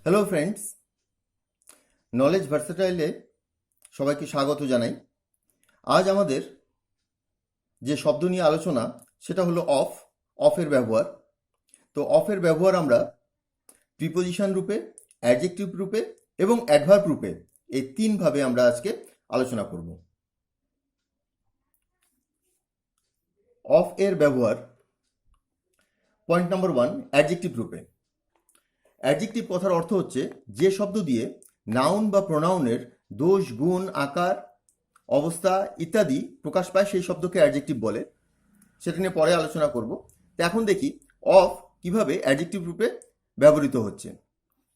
Hello friends, knowledge ভার্সেটাইলে সবাইকে স্বাগত জানাই। আজ আমাদের যে শব্দ নিয়ে আলোচনা সেটা হলো অফের ব্যবহার। তো অফের ব্যবহার আমরা প্রিপোজিশন রূপে, অ্যাডজেক্টিভ রূপে এবং অ্যাডভার্ব রূপে এই তিনভাবে আমরা আজকে আলোচনা করব। অফ এর ব্যবহার পয়েন্ট নাম্বার 1, অ্যাডজেক্টিভ রূপে। অ্যাডজেক্টিভ কথার অর্থ হচ্ছে যে শব্দ দিয়ে নাউন বা প্রোনাউনের দোষ, গুণ, আকার, অবস্থা ইত্যাদি প্রকাশ পায় সেই শব্দকে অ্যাডজেক্টিভ বলে। সেটা নিয়ে পরে আলোচনা করব। তো এখন দেখি অফ কিভাবে অ্যাডজেক্টিভ রূপে ব্যবহৃত হচ্ছে।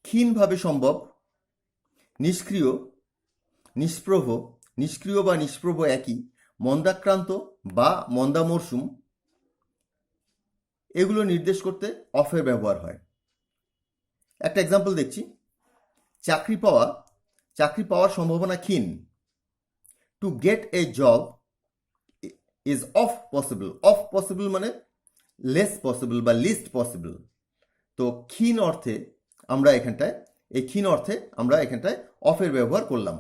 ক্ষীণভাবে সম্ভব, নিষ্ক্রিয়, নিষ্প্রভ, নিষ্ক্রিয় বা নিষ্প্রভ একই, মন্দাক্রান্ত বা মন্দা মরশুম, এগুলো নির্দেশ করতে অফের ব্যবহার হয়। একটা এক্সাম্পল দেখছি। চাকরি পাওয়ার সম্ভাবনা ক্ষীণ। To get A job is of possible মানে লেস পসিবল বা লিস্ট পসিবল। তো ক্ষীণ অর্থে আমরা এখানটায় অফের ব্যবহার করলাম।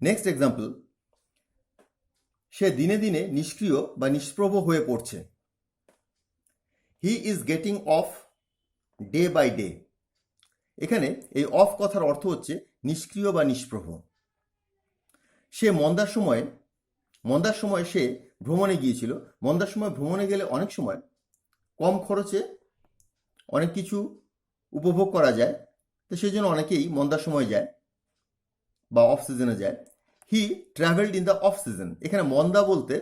নেক্সট এক্সাম্পল, সে দিনে দিনে নিষ্ক্রিয় বা নিষ্প্রভ হয়ে পড়ছে। He is getting off day by day. এখানে এই অফ কথার অর্থ হচ্ছে নিষ্ক্রিয় বা নিষ্প্রভ। সে মন্দার সময় সে ভ্রমণে গিয়েছিল। মন্দার সময় ভ্রমণে গেলে অনেক সময় কম খরচে অনেক কিছু উপভোগ করা যায়। তো সেই জন্য অনেকেই মন্দার সময় যায় বা অফ সিজনে যায়। He travelled in the off season. এখানে মন্দা বলতে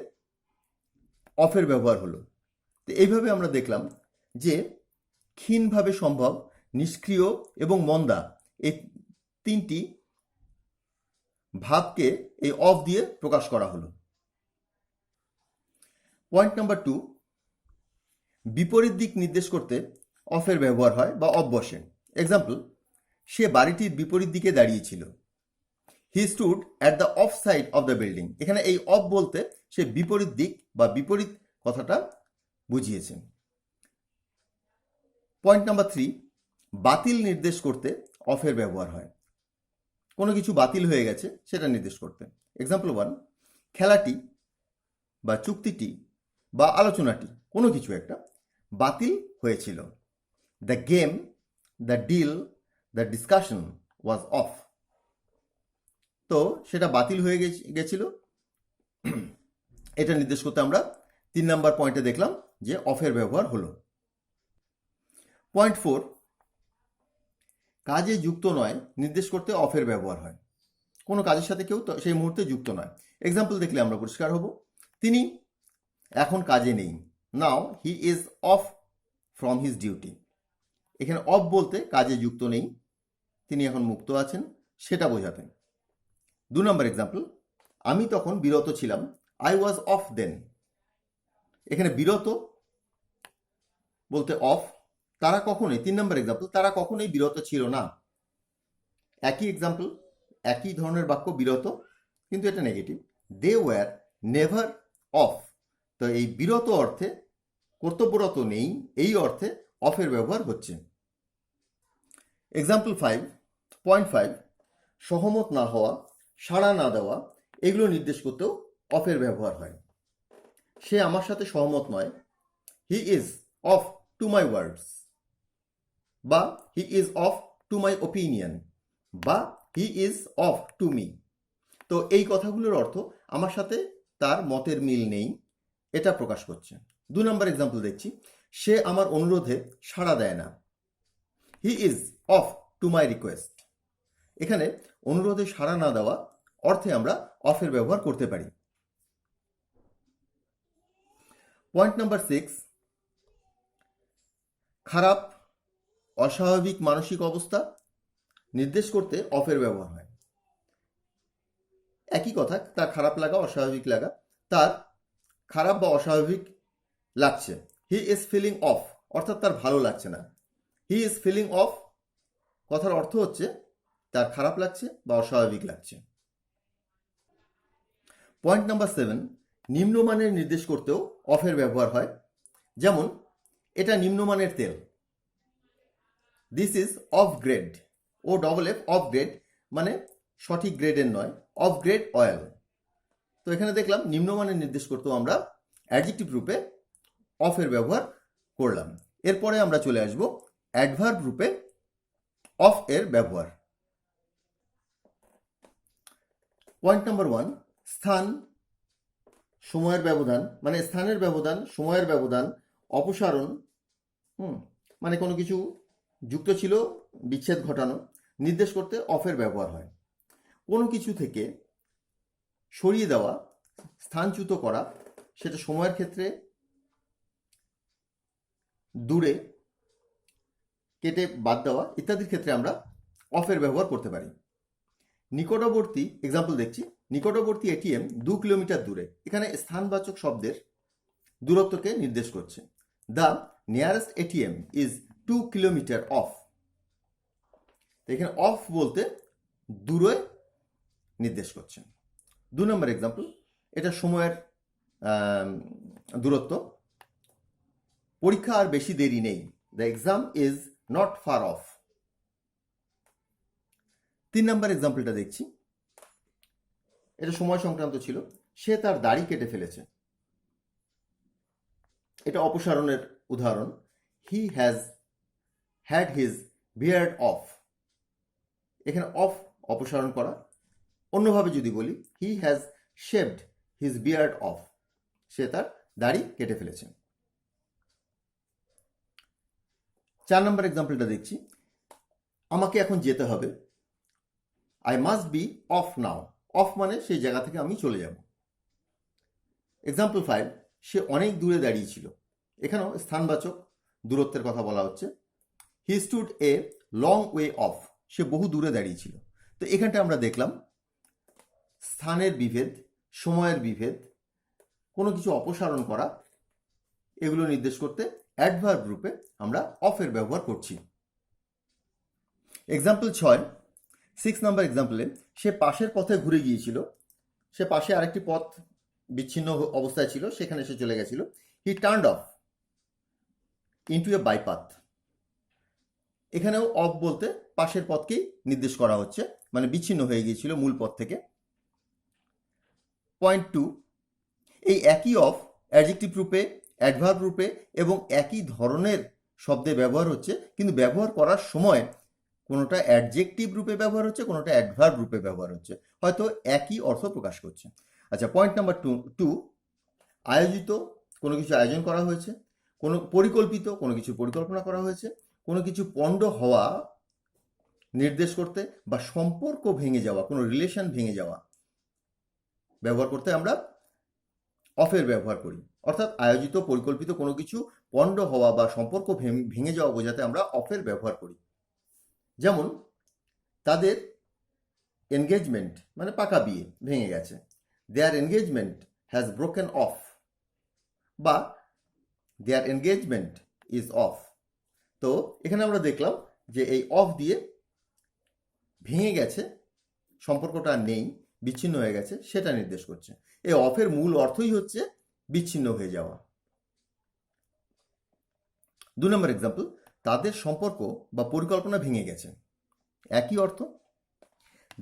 অফের ব্যবহার হলো। তো এইভাবে আমরা দেখলাম যে ক্ষীণভাবে সম্ভব, নিষ্ক্রিয় এবং মন্দা এই তিনটি ভাবকে এই অফ দিয়ে প্রকাশ করা হলো। পয়েন্ট নাম্বার 2, বিপরীত দিক নির্দেশ করতে অফের ব্যবহার হয় বা অফ বসে। এক্সাম্পল, সে বাড়িটির বিপরীত দিকে দাঁড়িয়েছিল। হি stood at the of side of the building. এখানে এই অফ বলতে সে বিপরীত দিক বা বিপরীত কথাটা বুঝিয়েছে। পয়েন্ট নাম্বার 3, বাতিল নির্দেশ করতে অফের ব্যবহার হয়। কোনো কিছু বাতিল হয়ে গেছে সেটা নির্দেশ করতে। এক্সাম্পল 1, খেলাটি বা চুক্তিটি বা আলোচনাটি কোনো কিছু একটা বাতিল হয়েছিল। The game, the deal, the discussion was off. তো সেটা বাতিল হয়ে গেছিল। এটা নির্দেশ করতে আমরা 3 নম্বর পয়েন্টে দেখলাম যে অফের ব্যবহার হলো। পয়েন্ট 4, কাজে যুক্ত নয় নির্দেশ করতে অফের ব্যবহার হয়। কোনো কাজের সাথে কেউ সেই মুহূর্তে যুক্ত নয়। এক্সাম্পল দেখলে আমরা পরিষ্কার হব। তিনি এখন কাজে নেই। Now he is off from his duty. এখানে অফ বলতে কাজে যুক্ত নেই, তিনি এখন মুক্ত আছেন সেটা বোঝাতে। 2 নম্বর এক্সাম্পল, আমি তখন বিরত ছিলাম। I was of then. এখানে বিরত বলতে অফ। তারা কখনোই, 3 নম্বর এক্সাম্পল, তারা কখনোই বিরত ছিল না। একই এক্সাম্পল, একই ধরনের বাক্য, বিরত, কিন্তু এটা negative. They were never off. তো এই বিরত অর্থে কর্তব্যরত নেই, এই অর্থে অফের ব্যবহার হচ্ছে। এক্সাম্পল 5, পয়েন্ট 5, সহমত না হওয়া, সাড়া না দেওয়া, এগুলো নির্দেশ করতেও অফের ব্যবহার হয়। সে আমার সাথে সহমত নয়। He is off to my words, বা he is off to my opinion, বা he is off to me. তো এই কথাগুলোর অর্থ আমার সাথে তার মতের মিল নেই, এটা প্রকাশ করছে। 2 নম্বর এক্সাম্পল দেখছি, সে আমার অনুরোধে সাড়া দেয় না। হি is off to my request. এখানে অনুরোধে সাড়া না দেওয়া অর্থে আমরা অফের ব্যবহার করতে পারি। পয়েন্ট নাম্বার 6, খারাপ, অস্বাভাবিক মানসিক অবস্থা নির্দেশ করতে অফের ব্যবহার হয়। একই কথা, তার খারাপ লাগা, অস্বাভাবিক লাগা, তার খারাপ বা অস্বাভাবিক লাগছে। হি ইজ ফিলিং অফ অর্থাৎ তার ভালো লাগছে না। হি ইজ ফিলিং অফ কথার অর্থ হচ্ছে তার খারাপ লাগছে বা অস্বাভাবিক লাগছে। পয়েন্ট নাম্বার 7, নিম্নমানের নির্দেশ করতেও অফের ব্যবহার হয়। যেমন, এটা নিম্নমানের তেল। This is off grade, O double F, off grade মানে সঠিক গ্রেডের নয়, অফ গ্রেড অয়েল। তো এখানে দেখলাম নিম্নমানের নির্দেশ করতেও আমরা অ্যাডজেক্টিভ রূপে অফ এর ব্যবহার করলাম। এরপরে আমরা চলে আসব অ্যাডভার্ব রূপে অফ এর ব্যবহার। পয়েন্ট নাম্বার 1, স্থান, সময়ের ব্যবধান, মানে স্থানের ব্যবধান, সময়ের ব্যবধান, অপসারণ, মানে কোনো কিছু যুক্ত ছিল, বিচ্ছেদ ঘটানো, নির্দেশ করতে অফের ব্যবহার হয়। কোনো কিছু থেকে সরিয়ে দেওয়া, স্থানচ্যুত করা, সেটা সময়ের ক্ষেত্রে দূরে কেটে বাদ দেওয়া ইত্যাদির ক্ষেত্রে আমরা অফের ব্যবহার করতে পারি। নিকটবর্তী এক্সাম্পল দেখছি, নিকটবর্তী এটিএম 2 কিলোমিটার দূরে, এখানে স্থানবাচক শব্দের দূরত্বকে নির্দেশ করছে। The nearest ATM is 2 kilometre of, এখানে অফ বলতে দূরে নির্দেশ করছে। 2 নম্বর এক্সাম্পল, এটা সময়ের দূরত্ব, পরীক্ষা আর বেশি দেরি নেই, the exam is not far off. 3 নম্বর এক্সাম্পলটা দেখছি, এটা সময় সংক্রান্ত ছিল, সে তার দাড়ি কেটে ফেলেছে, এটা অপসারণের উদাহরণ, he has had his beard off, এখানে অফ অপসারণ করা। অন্যভাবে যদি বলি, he has shaved his beard off, সে তার দাড়ি কেটে ফেলেছে। 4 নম্বর এক্সাম্পলটা দেখছি, আমাকে এখন যেতে হবে, I must be of now, of মানে সেই জায়গা থেকে আমি চলে যাব। এক্সাম্পল 5, সে অনেক দূরে দাঁড়িয়ে ছিল, এখানেও স্থানবাচক দূরত্বের কথা বলা হচ্ছে, he stood a long way off, সে বহু দূরে দাঁড়িয়ে ছিল। তো এখানটা আমরা দেখলাম স্থানের বিভেদ, সময়ের বিভেদ, কোনো কিছু অপসারণ করা, এগুলো নির্দেশ করতে অ্যাডভার্ব রূপে আমরা অফের ব্যবহার করছি। এক্সাম্পল 6 নম্বর এক্সাম্পলে, সে পাশের পথে ঘুরে গিয়েছিল, সে পাশে আরেকটি পথ বিচ্ছিন্ন অবস্থায় ছিল, সেখানে সে চলে গেছিল, হি টার্নড অফ ইনটু এ বাইপাথ, এখানেও অফ বলতে পাশের পথকেই নির্দেশ করা হচ্ছে, মানে বিচ্ছিন্ন হয়ে গিয়েছিল মূল পথ থেকে। পয়েন্ট 2, এই একই অফ অ্যাডজেক্টিভ রূপে, অ্যাডভার্ব রূপে এবং একই ধরনের শব্দে ব্যবহার হচ্ছে, কিন্তু ব্যবহার করার সময় কোনোটা অ্যাডজেক্টিভ রূপে ব্যবহার হচ্ছে, কোনোটা অ্যাডভার্ব রূপে ব্যবহার হচ্ছে, হয়তো একই অর্থ প্রকাশ করছে। আচ্ছা, পয়েন্ট নাম্বার 2, আয়োজিত, কোনো কিছু আয়োজন করা হয়েছে, কোনো পরিকল্পিত, কোনো কিছু পরিকল্পনা করা হয়েছে, কোনো কিছু পণ্ড হওয়া নির্দেশ করতে, বা সম্পর্ক ভেঙে যাওয়া, কোনো রিলেশন ভেঙে যাওয়া ব্যবহার করতে আমরা অফের ব্যবহার করি। অর্থাৎ আয়োজিত, পরিকল্পিত কোনো কিছু পণ্ড হওয়া বা সম্পর্ক ভেঙে যাওয়া বোঝাতে আমরা অফের ব্যবহার করি। যেমন তাদের এনগেজমেন্ট মানে পাকা বিয়ে ভেঙে গেছে, দেয়ার এনগেজমেন্ট হ্যাজ ব্রোকেন অফ, বা দেয়ার এনগেজমেন্ট ইজ অফ। তো এখানে আমরা দেখলাম যে এই অফ দিয়ে ভেঙে গেছে, সম্পর্কটা নেই, বিচ্ছিন্ন হয়ে গেছে, সেটা নির্দেশ করছে। এই অফের মূল অর্থই হচ্ছে বিচ্ছিন্ন হয়ে যাওয়া। 2 নম্বর এক্সাম্পল, তাদের সম্পর্ক বা পরিকল্পনা ভেঙে গেছে, একই অর্থ,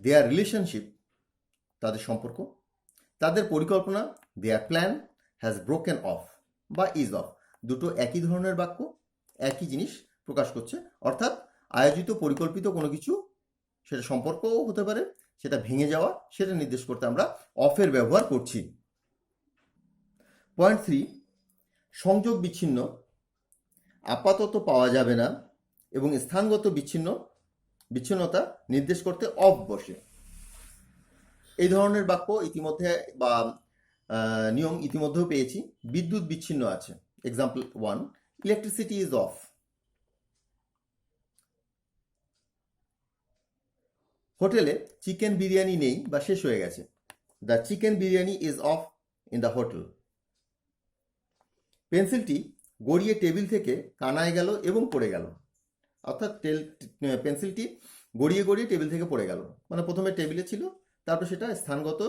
দেয়ার রিলেশনশিপ তাদের সম্পর্ক, তাদের পরিকল্পনা দেয়ার প্ল্যান হ্যাজ ব্রোকেন অফ বা ইজ অফ, দুটো একই ধরনের বাক্য, একই জিনিস প্রকাশ করছে। অর্থাৎ আয়োজিত, পরিকল্পিত কোনো কিছু, সেটা সম্পর্কও হতে পারে, সেটা ভেঙে যাওয়া, সেটা নির্দেশ করতে আমরা অফের ব্যবহার করছি। পয়েন্ট 3, সংযোগ বিচ্ছিন্ন, আপাতত পাওয়া যাবে না এবং স্থানগত বিচ্ছিন্নতা নির্দেশ করতে অফ বসে। এই ধরনের বাক্য ইতিমধ্যে বা নিয়ম ইতিমধ্যেও পেয়েছি। বিদ্যুৎ বিচ্ছিন্ন আছে, এক্সাম্পল 1, ইলেকট্রিসিটি ইজ অফ। হোটেলে চিকেন বিরিয়ানি নেই বা শেষ হয়ে গেছে, the chicken biryani is off in the hotel. পেন্সিলটি গড়িয়ে টেবিল থেকে কানায় গেল এবং পড়ে গেল, অর্থাৎ পেন্সিলটি গড়িয়ে গড়িয়ে টেবিল থেকে পড়ে গেল, মানে প্রথমে টেবিলে ছিল, তারপর সেটা স্থানগত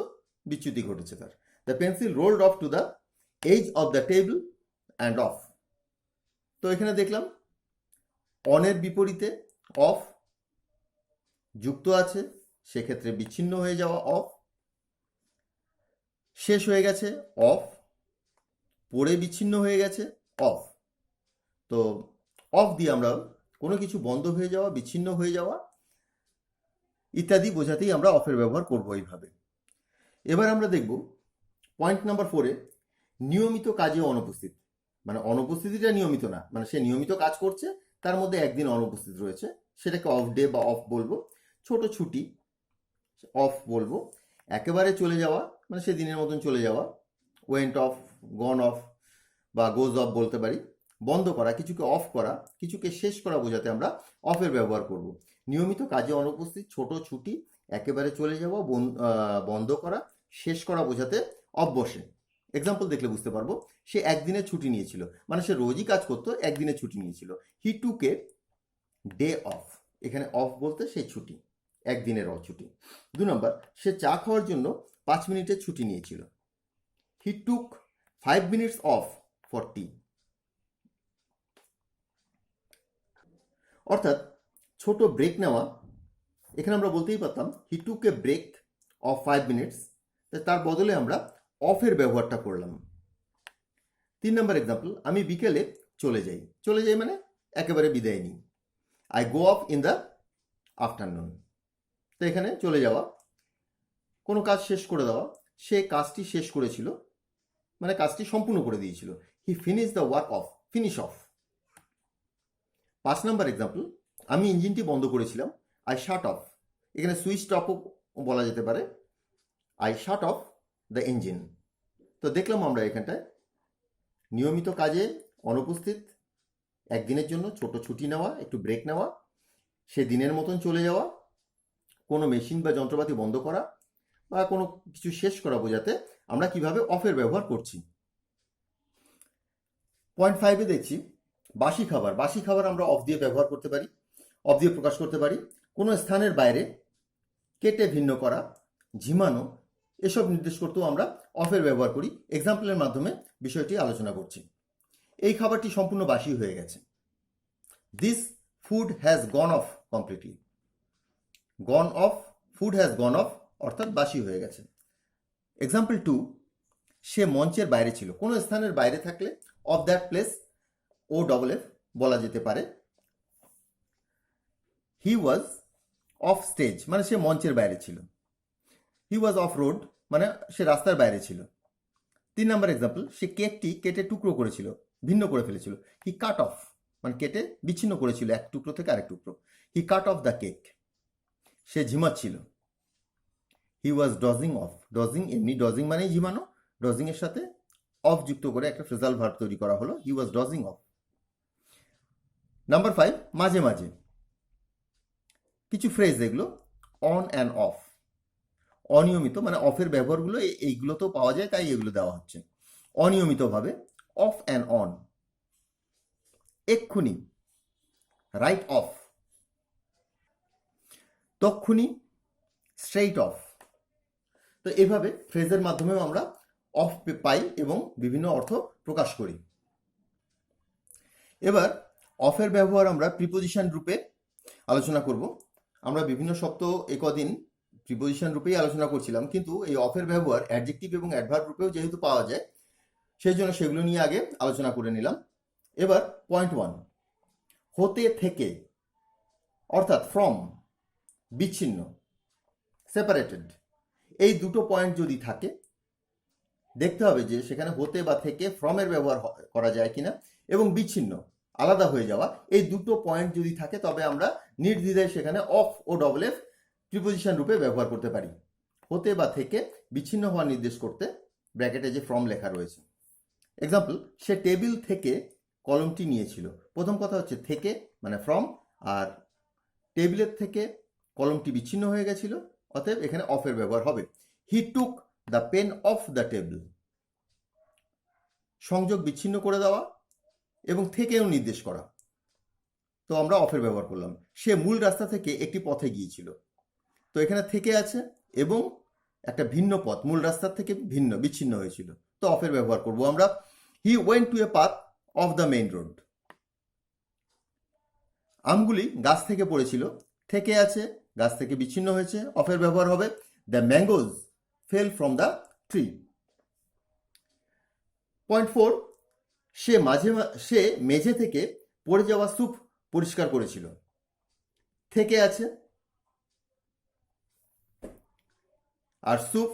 বিচ্যুতি ঘটেছে তার। The pencil rolled off to the edge of the table and off. তো এখানে দেখলাম অনের বিপরীতে অফ, যুক্ত আছে সেক্ষেত্রে বিচ্ছিন্ন হয়ে যাওয়া অফ, শেষ হয়ে গেছে অফ, পড়ে বিচ্ছিন্ন হয়ে গেছে অফ। তো অফ দিয়ে আমরা কোনো কিছু বন্ধ হয়ে যাওয়া, বিচ্ছিন্ন হয়ে যাওয়া ইত্যাদি বোঝাতেই আমরা অফের ব্যবহার করব এইভাবে। এবার আমরা দেখব পয়েন্ট নাম্বার 4-এ নিয়মিত কাজে অনুপস্থিত। মানে অনুপস্থিতিটা নিয়মিত না, মানে সে নিয়মিত কাজ করছে, তার মধ্যে একদিন অনুপস্থিত রয়েছে, সেটাকে অফ ডে বা অফ বলবো। ছোট ছুটি অফ বলবো। একেবারে চলে যাওয়া মানে সে দিনের মতন চলে যাওয়া, ওয়েন্ট অফ, গন অফ বা গোজ অফ বলতে পারি। বন্ধ করা, কিছুকে অফ করা, কিছুকে শেষ করা বোঝাতে আমরা অফের ব্যবহার করব। নিয়মিত কাজে অনুপস্থিত, ছোট ছুটি, একেবারে চলে যাওয়া, বন্ধ করা, শেষ করা বোঝাতে অফ বসে। এক্সাম্পল দেখলে বুঝতে পারবো। সে একদিনের ছুটি নিয়েছিল, মানে সে রোজই কাজ করতো, একদিনের ছুটি নিয়েছিল। হি টুক এ ডে অফ, এখানে অফ বলতে সেই ছুটি, একদিনের ছুটি। 2 নম্বর, সে চা খাওয়ার জন্য 5 মিনিটের ছুটি নিয়েছিল। হি টুক 5 minutes অফ ফর টি। অর্থাৎ ছোট ব্রেক নেওয়া, এখানে আমরা বলতেই পারতাম হি টুক এ ব্রেক অফ 5 minutes, তার বদলে আমরা অফের ব্যবহারটা করলাম। 3 নম্বর এক্সাম্পল, আমি বিকেলে চলে যাই। চলে যাই মানে একেবারে বিদায় নিই। I go of in the afternoon. তো এখানে চলে যাওয়া, কোনো কাজ শেষ করে দেওয়া, সে কাজটি শেষ করেছিল মানে কাজটি সম্পূর্ণ করে দিয়েছিল। হি finish the work of, finish of. 5 number example, আমি ইঞ্জিনটি বন্ধ করেছিলাম। আই শাট অফ, এখানে সুইচ অফও বলা যেতে পারে। I shut of the engine. তো দেখলাম আমরা এখানটায় নিয়মিত কাজে অনুপস্থিত, একদিনের জন্য ছোট ছুটি নেওয়া, একটু ব্রেক নেওয়া, সে দিনের মতন চলে যাওয়া, কোনো মেশিন বা যন্ত্রপাতি বন্ধ করা বা কোনো কিছু শেষ করা বোঝাতে আমরা কিভাবে অফের ব্যবহার করছি। পয়েন্ট 5-এ দেখছি বাসি খাবার। বাসি খাবার আমরা অফ দিয়ে ব্যবহার করতে পারি, অফ দিয়ে প্রকাশ করতে পারি। কোনো স্থানের বাইরে, কেটে ভিন্ন করা, ঝিমানো, এসব নির্দেশ করতেও আমরা অফের ব্যবহার করি। এক্সাম্পলের মাধ্যমে বিষয়টি আলোচনা করছি। এই খাবারটি সম্পূর্ণ বাসি হয়ে গেছে। This food has gone of completely. Gone of, food has gone of অর্থাৎ বাসি হয়ে গেছে। এক্সাম্পল 2, সে মঞ্চের বাইরে ছিল। কোনো স্থানের বাইরে থাকলে off that place O double F বলা যেতে পারে। হি ওয়াজ অফ স্টেজ, মানে সে মঞ্চের বাইরে ছিল। হি ওয়াজ অফ রোড, মানে সে রাস্তার বাইরে ছিল। 3 নম্বর এক্সাম্পল, সে কেকটি কেটে টুকরো করেছিল, ভিন্ন করে ফেলেছিল। হি কাট অফ, মানে কেটে বিচ্ছিন্ন করেছিল এক টুকরো থেকে আরেক টুকরো। He cut off the cake. সে ঝিমাচ্ছিল। He was dozing off. Dozing, এমনি ডজিং মানেই ঝিমানো, ডজিং এর সাথে অফ যুক্ত করে একটা ফ্রেজাল ভার্ব তৈরি করা হলো। হি ওয়াজ ডজিং অফ। নাম্বার 5, মাঝে মাঝে কিছু ফ্রেজ, এগুলো অন অ্যান্ড অফ, অনিয়মিত, মানে অফের ব্যবহারগুলো এইগুলো তো পাওয়া যায়, তাই এগুলো দেওয়া হচ্ছে। অনিয়মিতভাবে অফ অ্যান্ড অন। এক্ষুনি, রাইট অফ। তক্ষুনি, স্ট্রেইট অফ। তো এভাবে ফ্রেজের মাধ্যমেও আমরা অফ পাই এবং বিভিন্ন অর্থ প্রকাশ করি। এবার অফের ব্যবহার আমরা প্রিপোজিশন রূপে আলোচনা করব। আমরা বিভিন্ন শব্দ একদিন প্রিপোজিশন রূপেই আলোচনা করছিলাম, কিন্তু এই অফের ব্যবহার অ্যাডজেক্টিভ এবং অ্যাডভার্ব রূপেও যেহেতু পাওয়া যায়, সেই জন্য সেগুলো নিয়ে আগে আলোচনা করে নিলাম। এবার পয়েন্ট 1, হতে থেকে, অর্থাৎ ফ্রম, বিচ্ছিন্ন, সেপারেটেড। এই দুটো পয়েন্ট যদি থাকে, দেখতে হবে যে সেখানে হতে বা থেকে ফ্রমের ব্যবহার করা যায় কিনা, এবং বিচ্ছিন্ন, আলাদা হয়ে যাওয়া, এই দুটো পয়েন্ট যদি থাকে তবে আমরা নির্দ্বিধায় সেখানে off O double F preposition রূপে ব্যবহার করতে পারি। হতে বা থেকে বিচ্ছিন্ন হওয়া নির্দেশ করতে ব্র্যাকেটে যে ফ্রম লেখা রয়েছে। এক্সাম্পল, সে টেবিল থেকে কলমটি নিয়েছিল। প্রথম কথা হচ্ছে থেকে মানে ফ্রম, আর টেবিলের থেকে কলমটি বিচ্ছিন্ন হয়ে গেছিল, অতএব এখানে অফের ব্যবহার হবে। He took the pen off the table. সংযোগ বিচ্ছিন্ন করে দেওয়া এবং থেকেও নির্দেশ করা, তো আমরা অফের ব্যবহার করলাম। সে মূল রাস্তা থেকে একটি পথে গিয়েছিল। তো এখানে থেকে আছে এবং একটা ভিন্ন পথ, মূল রাস্তার থেকে ভিন্ন, বিচ্ছিন্ন হয়েছিল, তো অফের ব্যবহার করব আমরা। He went to a path off the main road. আমগুলি গাছ থেকে পড়েছিল, থেকে আছে, গাছ থেকে বিচ্ছিন্ন হয়েছে, অফের ব্যবহার হবে the mangoes fail from the tree. Point 4, সে মেঝে থেকে পড়ে যাওয়া স্যুপ পরিষ্কার করেছিল, থেকে আছে, আর স্যুপ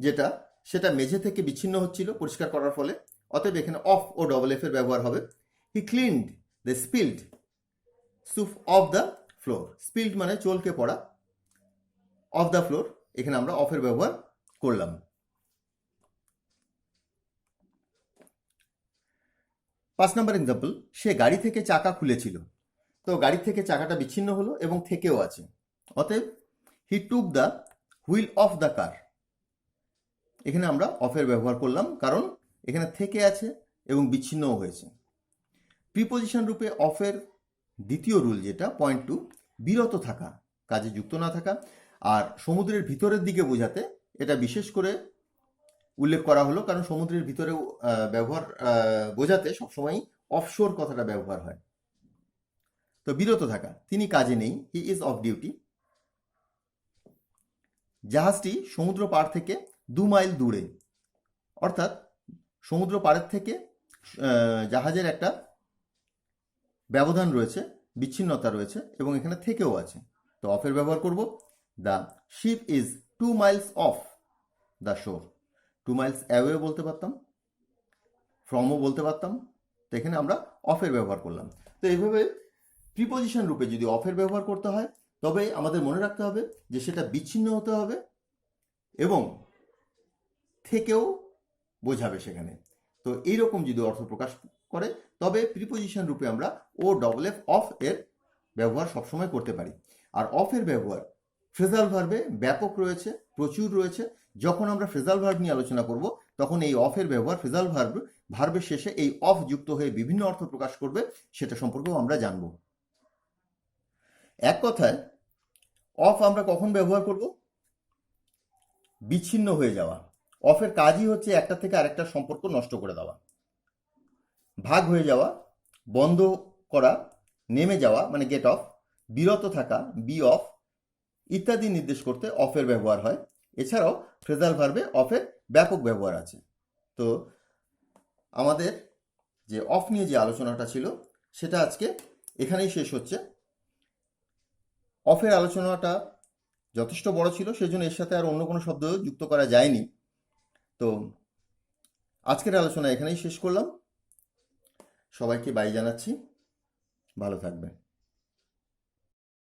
যেটা সেটা মেঝে থেকে বিচ্ছিন্ন হচ্ছিল পরিষ্কার করার ফলে, অতএব এখানে অফ ও ডবল এফ এর ব্যবহার হবে। He cleaned the spilled soup off the floor. Spilled মানে চলকে পড়া, অফ দ্য ফ্লোর এখানে আমরা অফের ব্যবহার করলাম। 5 নম্বর এক্সাম্পল, সে গাড়ি থেকে চাকা খুলেছিল। তো গাড়ি থেকে চাকাটা বিচ্ছিন্ন হলো এবং থেকেও আছে, অতএব he took the wheel off the car. এখানে আমরা অফের ব্যবহার করলাম কারণ এখানে থেকে আছে এবং বিচ্ছিন্নও হয়েছে। প্রিপোজিশন রূপে অফের দ্বিতীয় রুল যেটা পয়েন্ট 2, বিরত থাকা, কাজে যুক্ত না থাকা। আর সমুদ্রের ভিতরের দিকে বোঝাতে এটা বিশেষ করে উল্লেখ করা হলো কারণ সমুদ্রের ভিতরে ব্যবহার বোঝাতে সবসময় অফশোর কথাটা ব্যবহার হয়। তো বিরত থাকা, তিনি কাজে নেই, হি ইজ অফ ডিউটি। জাহাজটি সমুদ্র পাড় থেকে 2 মাইল দূরে, অর্থাৎ সমুদ্র পাড়ের থেকে জাহাজের একটা ব্যবধান রয়েছে, বিচ্ছিন্নতা রয়েছে এবং এখানে থেকেও আছে। তো অফের ব্যবহার করব the ship is 2 Miles of the শোর। 2 মাইলস অ্যাওয়ে বলতে পারতাম, ফ্রমও বলতে পারতাম, তো এখানে আমরা অফের ব্যবহার করলাম। তো এইভাবে প্রিপোজিশন রূপে যদি অফের ব্যবহার করতে হয় তবে আমাদের মনে রাখতে হবে যে সেটা বিচ্ছিন্ন হতে হবে এবং থেকেও বোঝাবে সেখানে। তো এইরকম যদি অর্থ প্রকাশ করে তবে প্রিপোজিশন রূপে আমরা ও ডবল এফ অফ এর ব্যবহার সবসময় করতে পারি। আর অফের ব্যবহার ফ্রেজাল ভার্বে ব্যাপক রয়েছে, প্রচুর রয়েছে। যখন আমরা ফ্রেজাল ভার্ব নিয়ে আলোচনা করব তখন এই অফের ব্যবহার ফ্রেজাল ভার্বের শেষে এই অফ যুক্ত হয়ে বিভিন্ন অর্থ প্রকাশ করবে, সেটা সম্পর্কেও আমরা জানব। এক কথায় অফ আমরা কখন ব্যবহার করব? বিচ্ছিন্ন হয়ে যাওয়া। অফের কাজই হচ্ছে একটা থেকে আরেকটা সম্পর্ক নষ্ট করে দেওয়া, ভাগ হয়ে যাওয়া, বন্ধ করা, নেমে যাওয়া মানে গেট অফ, বিরত থাকা বি অফ ইত্যাদি নির্দেশ করতে অফের ব্যবহার হয়। এছাড়াও ফ্রেজাল ভার্বে অফের ব্যাপক ব্যবহার আছে। তো আমাদের যে অফ নিয়ে যে আলোচনাটা ছিল সেটা আজকে এখানেই শেষ হচ্ছে। অফের আলোচনাটা যথেষ্ট বড় ছিল, সেজন্য এর সাথে আর অন্য কোনো শব্দ যুক্ত করা যায়নি। তো আজকের আলোচনা এখানেই শেষ করলাম। সবাইকে বাই জানাচ্ছি, ভালো থাকবেন।